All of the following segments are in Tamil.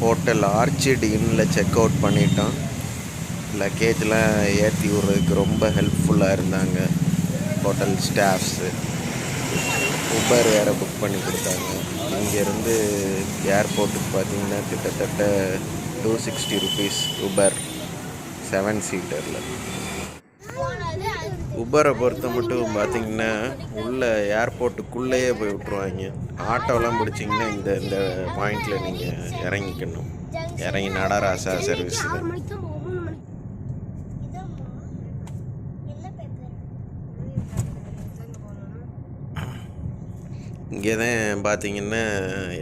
ஹோட்டல் ஆர்ச்சிட் இன்னில் செக் அவுட் பண்ணிட்டோம். லக்கேஜ்லாம் ஏற்றி விட்றதுக்கு ரொம்ப ஹெல்ப்ஃபுல்லாக இருந்தாங்க ஹோட்டல் ஸ்டாஃப்ஸு. உபர் வேறு புக் பண்ணி கொடுத்தாங்க. இங்கேருந்து ஏர்போர்ட்டுக்கு பார்த்திங்கன்னா கிட்டத்தட்ட 260 rupees உபர் 7 சீட்டரில். உபரை பொறுத்த மட்டும் பார்த்திங்கன்னா உள்ளே ஏர்போர்ட்டுக்குள்ளேயே போய் விட்ருவாங்க. ஆட்டோலாம் பிடிச்சிங்கன்னா இந்த பாயிண்டில் நீங்கள் இறங்கிக்கணும். இறங்கி நடராசா சர்வீஸ் இது. இங்கே தான் பார்த்திங்கன்னா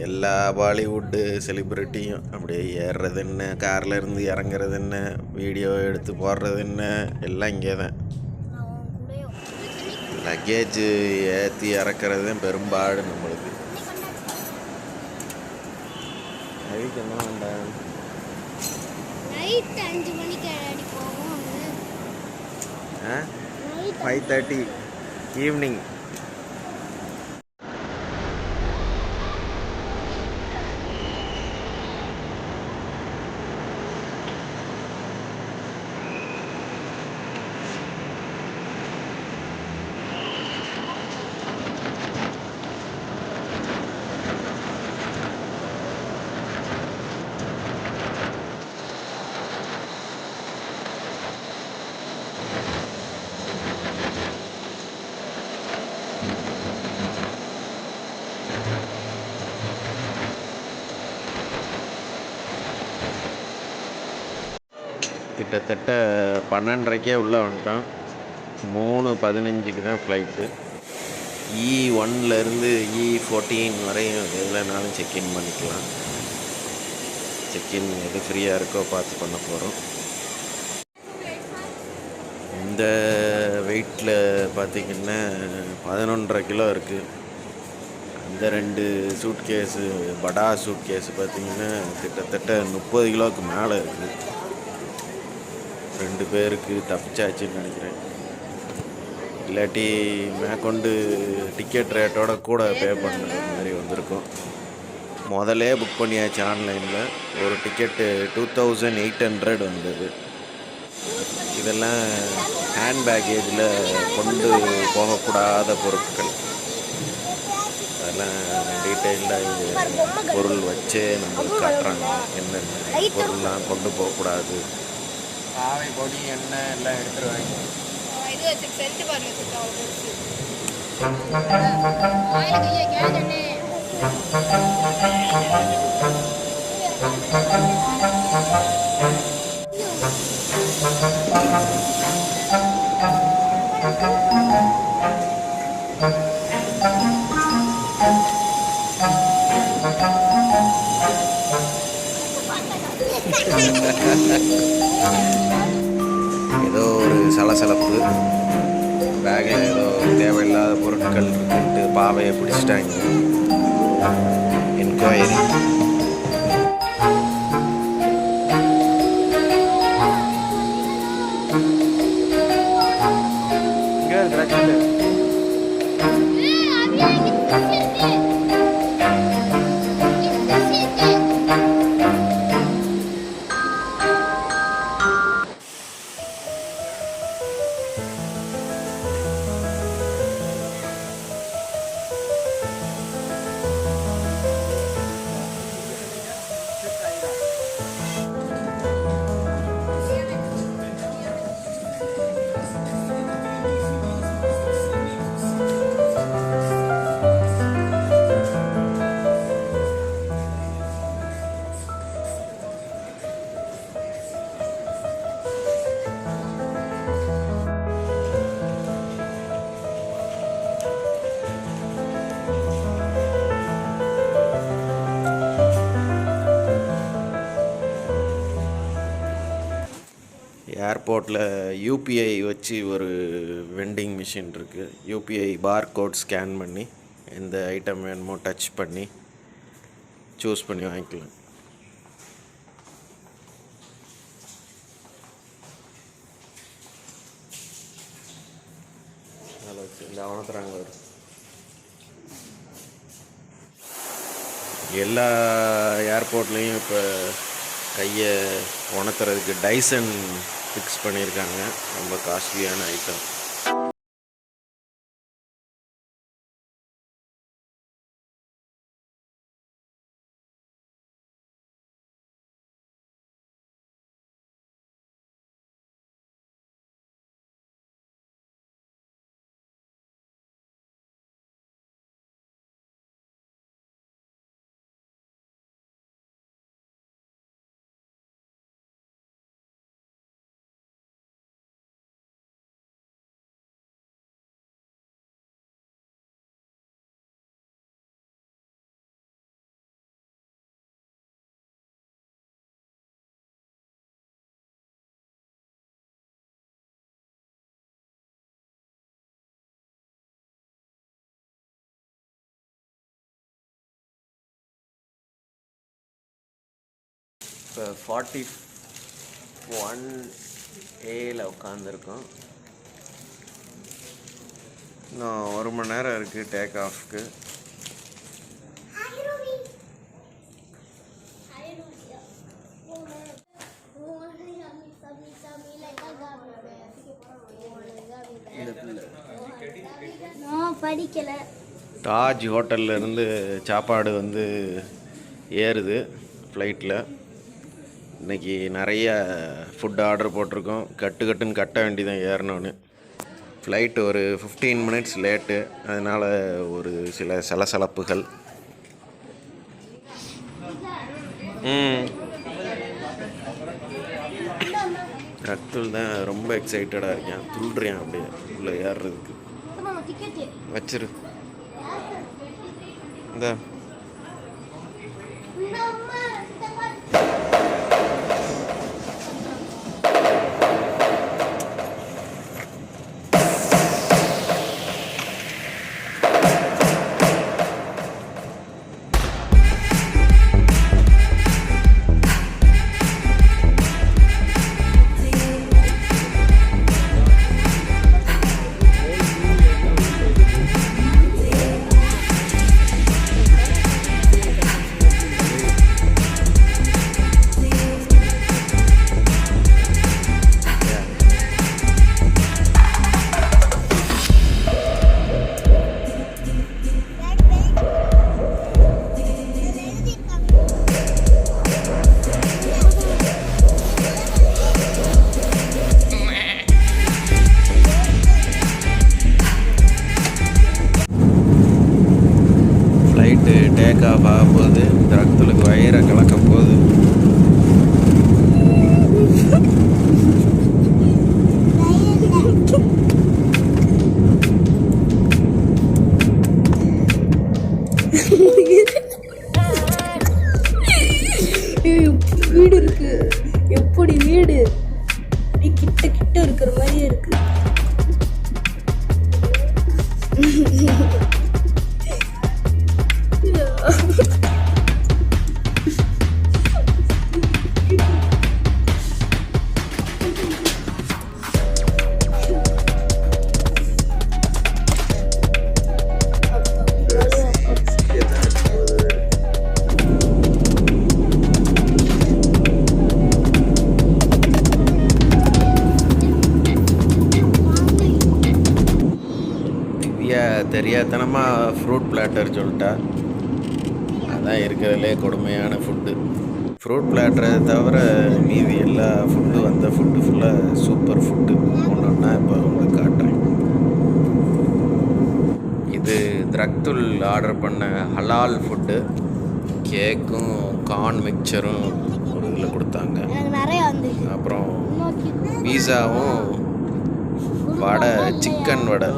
எல்லா பாலிவுட்டு செலிப்ரிட்டியும் அப்படியே ஏறுறது என்ன, காரில் இருந்து இறங்குறது என்ன, வீடியோ எடுத்து போடுறது என்ன, எல்லாம் இங்கே தான். லக்கேஜ் ஏற்றி இறக்குறது தான் பெரும்பாடு நம்மளுக்கு. அதுக்கு என்ன வேண்டாம், 5:30 ஈவினிங். கிட்டத்தட்ட 12:30க்கே உள்ளே வந்துட்டோம். 3:15க்கு தான் ஃப்ளைட்டு. E1லேருந்து E14 வரையும் எதுலனாலும் செக்இன் பண்ணிக்கலாம். செக்இன் எது ஃப்ரீயாக இருக்கோ பார்த்து பண்ண போகிறோம். இந்த வெயிட்டில் பார்த்திங்கன்னா 11.5 கிலோ இருக்குது. அந்த 2 சூட்கேஸு படா சூட்கேஸு பார்த்திங்கன்னா கிட்டத்தட்ட 30 கிலோவுக்கு மேலே இருக்குது. 2 பேருக்கு தப்பிச்சாச்சுன்னு நினைக்கிறேன். இல்லாட்டி மேற்கொண்டு டிக்கெட் ரேட்டோட கூட பே பண்ணுற மாதிரி வந்திருக்கும். முதலே புக் பண்ணியாச்சு ஆன்லைனில். ஒரு டிக்கெட்டு 2800 வந்தது. இதெல்லாம் ஹேண்ட் பேக்கேஜில் கொண்டு போகக்கூடாத பொருட்கள். அதெல்லாம் டீட்டெயில்டாக பொருள் வச்சே நம்மளுக்கு காட்டுறாங்க என்னென்ன பொருள்லாம் கொண்டு போகக்கூடாது. பாவை பொடி எண்ணெய் எல்லாம் எடுத்துருவாங்க. ஏதோ ஒரு சலசலப்பு. பேக்கில் ஏதோ தேவையில்லாத பொருட்கள் இருக்குன்ட்டு பாவையை பிடிச்சிட்டாங்க. என்கொயரி. ஏர்போர்ட்டில் யூபிஐ வச்சு ஒரு வெண்டிங் மிஷின் இருக்குது. யூபிஐ பார் கோட் ஸ்கேன் பண்ணி எந்த ஐட்டம் வேணுமோ டச் பண்ணி சூஸ் பண்ணி வாங்கிக்கலாம். அதில் வச்சு இந்த அவனத்துறாங்க ஒரு எல்லா ஏர்போர்ட்லேயும் இப்போ கையை உணர்த்துறதுக்கு டைசன் ஃபிக்ஸ் பண்ணியிருக்காங்க. ரொம்ப காஸ்ட்லியான ஐட்டம். இப்போ 41A உட்காந்துருக்கோம். இன்னும் 1 மணி நேரம் இருக்குது டேக் ஆஃப்க்கு. தாஜ் ஹோட்டலில் இருந்து சாப்பாடு வந்து ஏறுது ஃப்ளைட்டில். இன்றைக்கி நிறைய ஃபுட் ஆர்டர் போட்டிருக்கோம். கட்டுன்னு கட்ட வேண்டியதான் ஏறணுன்னு. ஃப்ளைட்டு ஒரு 15 மினிட்ஸ் லேட்டு. அதனால் ஒரு சில சலசலப்புகள். ரத்துல் தான் ரொம்ப எக்ஸைட்டடாக இருக்கேன். துள்ளுறேன் அப்படியே உள்ளே ஏறுறதுக்கு. வச்சிரு இந்த ஃப்ளைட்டு டேக் ஆஃப் ஆக போகுது. ரத்துலுக்கு வயிறை கலக்க போகுது. வீடு இருக்கு. எப்படி வீடு கிட்ட கிட்ட இருக்கிற மாதிரியே இருக்கு. தெரியாதனமாக ஃப்ரூட் பிளாட்டர் சொல்லிட்டா. அதான் இருக்கிறதுலே கொடுமையான ஃபுட்டு. ஃப்ரூட் பிளாட்டரை தவிர மீதி எல்லா ஃபுட்டு வந்த ஃபுட்டு ஃபுல்லாக சூப்பர் ஃபுட்டு. ஒன்றா இப்போ உங்களுக்கு காட்டுறேன். இது ரத்துல் ஆர்டர் பண்ண ஹலால் ஃபுட்டு. கேக்கும் கார்ன் மிக்சரும் ஒரு இதில் கொடுத்தாங்க. அப்புறம் பீஸாவும் வடை, சிக்கன் வடை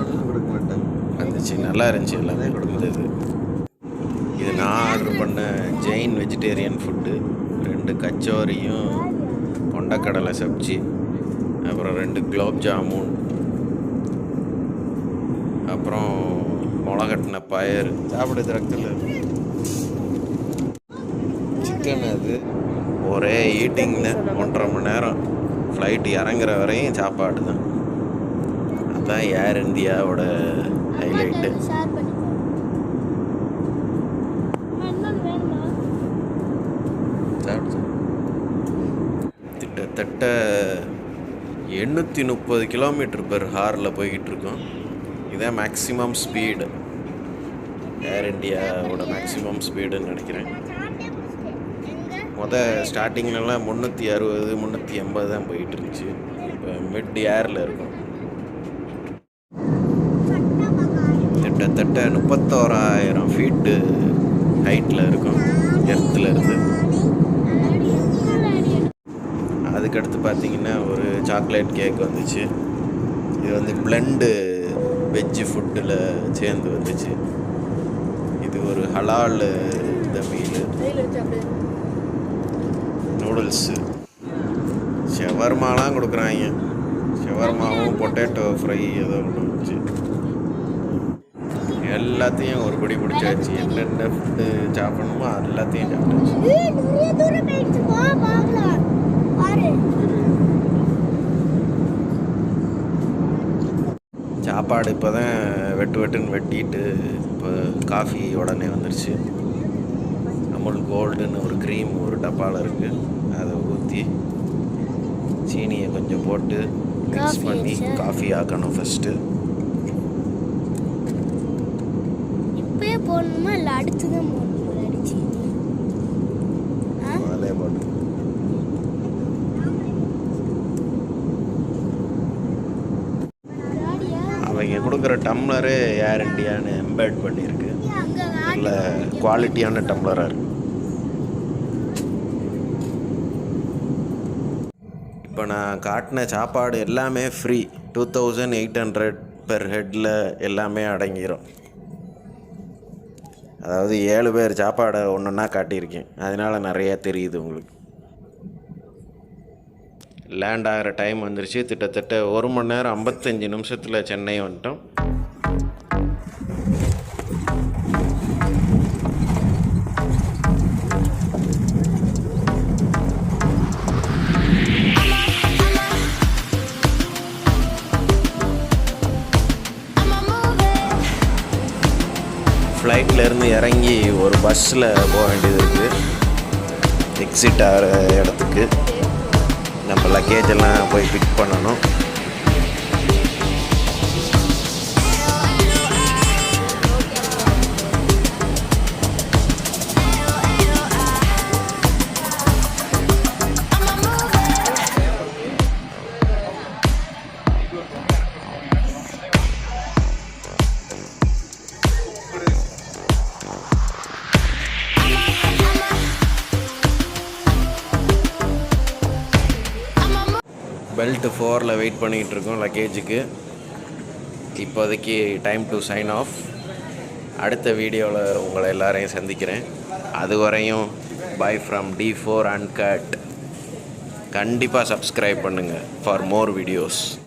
வந்துச்சு. நல்லா இருந்துச்சு. எல்லாமே இருந்தது. இது நான் ஆர்டர் பண்ண ஜெயின் வெஜிடேரியன் ஃபுட்டு. 2 கச்சோரியும் கொண்டக்கடலை சப்ஜி, அப்புறம் 2 குலோப் ஜாமுன், அப்புறம் முளகட்டின பயறு. சாப்பிடுது ரத்தில் சிக்கன். அது ஒரே ஈட்டிங்னு 1.5 மணி நேரம். ஃப்ளைட் இறங்குற வரையும் சாப்பாடு தான். அதுதான் ஏர் இந்தியாவோட ஹைலைட்டு. கிட்டத்தட்ட 830 km/hரில் போய்கிட்டு இருக்கோம். இதான் மேக்ஸிமம் ஸ்பீடு, ஏர் இண்டியாவோட மேக்ஸிமம் ஸ்பீடுன்னு நினைக்கிறேன். ஸ்டார்டிங்லலாம் 360 380 தான் போயிட்டு இருந்துச்சு. இப்போ மிட் ஏரில் இருக்கும். கிட்டத்தட்ட 31,000 ஃபீட்டு ஹைட்டில் இருக்கும் எர்த்தில் இருந்து. அதுக்கடுத்து பார்த்திங்கன்னா ஒரு சாக்லேட் கேக் வந்துச்சு. இது வந்து பிளெண்டு வெஜ்ஜு ஃபுட்டில் சேர்ந்து வந்துச்சு. இது ஒரு ஹலால் இந்த மீல். நூடுல்ஸு, ஷவர்மாலாம் கொடுக்குறாங்க. ஷவர்மாவும் பொட்டேட்டோ ஃப்ரை ஏதோ ஒன்று வந்துச்சு. எல்லாத்தையும் ஒரு படி பிடிச்சாச்சு. என்னென்ன ஃபுட்டு சாப்பிடணுமோ எல்லாத்தையும் சாப்பிட்டாச்சு. சாப்பாடு இப்போ தான் வெட்டுன்னு வெட்டிட்டு இப்போ காஃபி உடனே வந்துருச்சு. அமுல் கோல்டுன்னு ஒரு க்ரீம் ஒரு டப்பாவில் இருக்குது. அதை ஊற்றி சீனியை கொஞ்சம் போட்டு மிக்ஸ் பண்ணி காஃபி ஆக்கணும் ஃபஸ்ட்டு. இப்போயே போடணுமா இல்லை அடுத்து தான் போடணும்? அடிச்சு அதே போட்டு அவங்க கொடுக்குற டம்ளரு ஏர் இண்டியான்னு எம்பேட் பண்ணியிருக்கு. நல்ல குவாலிட்டியான டம்ளராக இருக்குது. இப்போ நான் காட்டின சாப்பாடு எல்லாமே ஃப்ரீ. 2800 பெர் ஹெட்டில் எல்லாமே அடங்கிடும். அதாவது 7 பேர் சாப்பாடை ஒன்றா காட்டியிருக்கேன். அதனால் நிறையா தெரியுது உங்களுக்கு. லேண்ட் ஆகிற டைம் வந்துருச்சு. கிட்டத்தட்ட 1 மணி நேரம் 55 நிமிஷத்தில் சென்னை வந்துட்டோம். ஃப்ளைட்லேருந்து இறங்கி ஒரு பஸ்ஸில் போக வேண்டியது இருக்குது. எக்ஸிட் ஆகிற இடத்துக்கு நம்ம லக்கேஜ் எல்லாம் போய் பிக் பண்ணணும். பெல்ட் 4ல் வெயிட் பண்ணிகிட்டு இருக்கோம் லக்கேஜுக்கு. இப்போதைக்கு டைம் டு சைன் ஆஃப். அடுத்த வீடியோவில் உங்களை எல்லாரையும் சந்திக்கிறேன். அது வரையும் பை ஃப்ரம் D4 Uncut. கண்டிப்பாக சப்ஸ்கிரைப் பண்ணுங்கள் ஃபார் மோர் வீடியோஸ்.